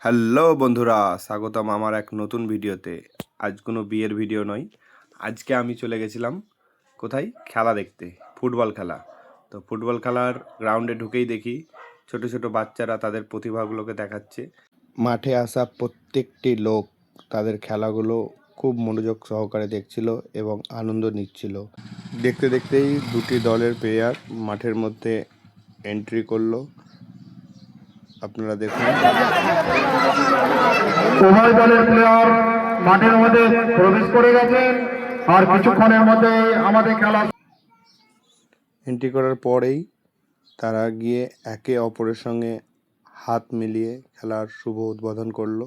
Hello বন্ধুরা, স্বাগতম আমার এক নতুন ভিডিওতে। আজ কোনো বিয়ের ভিডিও নয়। আজকে আমি চলে গেছিলাম কোথায়, খেলা দেখতে, ফুটবল খেলা। তো ফুটবল খেলার গ্রাউন্ডে ঢুকেই দেখি ছোট ছোট বাচ্চারা তাদের প্রতিভাগুলোকে দেখাচ্ছে। মাঠে আসা প্রত্যেকটি লোক তাদের খেলাগুলো খুব মনোযোগ সহকারে দেখছিল এবং আনন্দ নিচ্ছিল। দেখতে দেখতেই দুটি দলের প্লেয়ার মাঠের মধ্যে এন্ট্রি করলো। আপনারা দেখুন, উভয় দলের প্লেয়ার মাঠের মধ্যে প্রবেশ করে গেছেন আর কিছুক্ষণের মধ্যে আমাদের খেলা এন্ট্রি করার পরেই তারা গিয়ে একে অপরের সঙ্গে হাত মিলিয়ে খেলার শুভ উদ্বোধন করলো।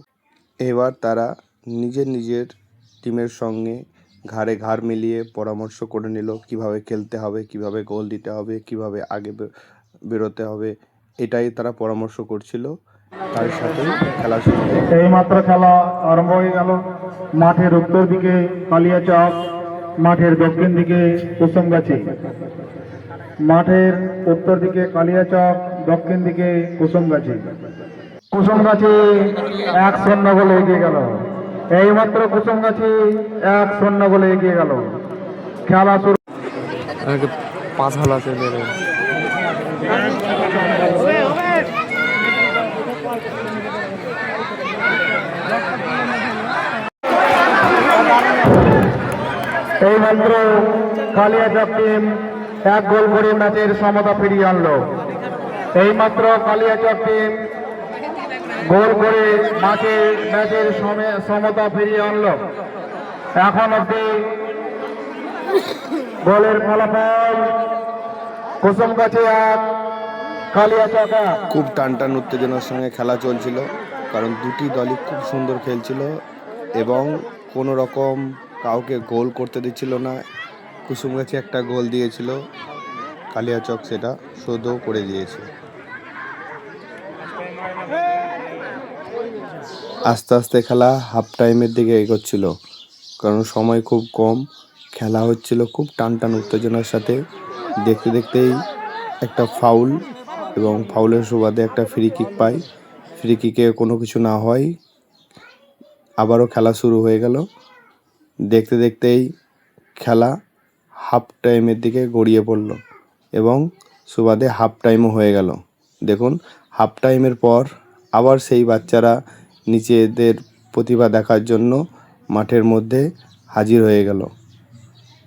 এবার তারা নিজের নিজের টিমের সঙ্গে ঘাড়ে ঘাড় মিলিয়ে পরামর্শ করে নিল কিভাবে খেলতে হবে, কিভাবে গোল দিতে হবে, কিভাবে আগে বেরোতে হবে। এটাই তারা পরামর্শ করছিল। তার সাথেই খেলা শুরু হয়ে গেল। এইমাত্র খেলা আরম্ভ হয়ে গেল। মাঠের উত্তর দিকে কালিয়াচক, মাঠের দক্ষিণ দিকে কুসুমগাছি। মাঠের উত্তর দিকে কালিয়াচক, দক্ষিণ দিকে কুসুমগাছি। কুসুমগাছি 1-0 গোলে এগিয়ে গেল। এইমাত্র কুসুমগাছি 1-0 গোলে এগিয়ে গেল। খেলা শুরু। পাঁচ ভালো আছে এইমাত্র কালিয়াচক টিম 1 গোল করে ম্যাচের সমতা ফিরিয়ে আনলো। এইমাত্র কালিয়াচক টিম গোল করে ম্যাচের সমতা ফিরিয়ে আনলো। এখন অব্দি গোলের ফলাফল কুসুমগাছি 1, কালিয়াচক 1। খুব টান উত্তেজনার সঙ্গে খেলা চলছিল, কারণ দুটি দলই খুব সুন্দর খেলছিল এবং কোনো রকম কাউকে গোল করতে দিচ্ছিল না। কুসুমগাছি একটা গোল দিয়েছিল, কালিয়াচক সেটা শোধও করে দিয়েছে। আস্তে আস্তে খেলা হাফ টাইমের দিকে এগোচ্ছিল, কারণ সময় খুব কম। খেলা হচ্ছিল খুব টান উত্তেজনার সাথে। দেখতে দেখতেই একটা ফাউল এবং ফাউলের সুবাদে একটা ফ্রি কিক পাই। ফ্রি কিকে কোনো কিছু না হয়, আবারও খেলা শুরু হয়ে গেল। দেখতে দেখতেই খেলা হাফ টাইমের দিকে গড়িয়ে পড়ল এবং সুবাদে হাফ টাইমও হয়ে গেল। দেখুন, হাফ টাইমের পর আবার সেই বাচ্চারা নিজেদের প্রতিভা দেখার জন্য মাঠের মধ্যে হাজির হয়ে গেল।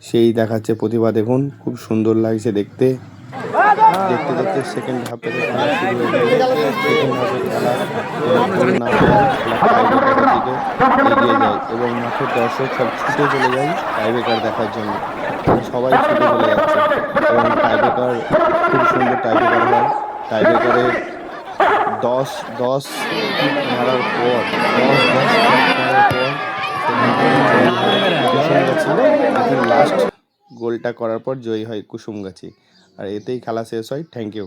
সেই দেখাচ্ছে প্রতিভা, দেখুন খুব সুন্দর লাগছে দেখতে। দেখতে দেখতে সেকেন্ড হাফে খেলা শুরু হয়ে গেল। সেকেন্ড হাফে খেলা এগিয়ে যায় এবং মাঠের দর্শক সব ছুটে চলে যায় টাইব্রেকার দেখার জন্য। সবাই ছুটে চলে যাচ্ছে এবং টাইব্রেকার খুব সুন্দর টাইব্রেকার হয়। টাইব্রেকারে 10 মারার পর লাস্ট গোলটা করার পর জয়ী হয় কুসুমগাছি। আর এতেই খেলা শেষ হয়। Thank you.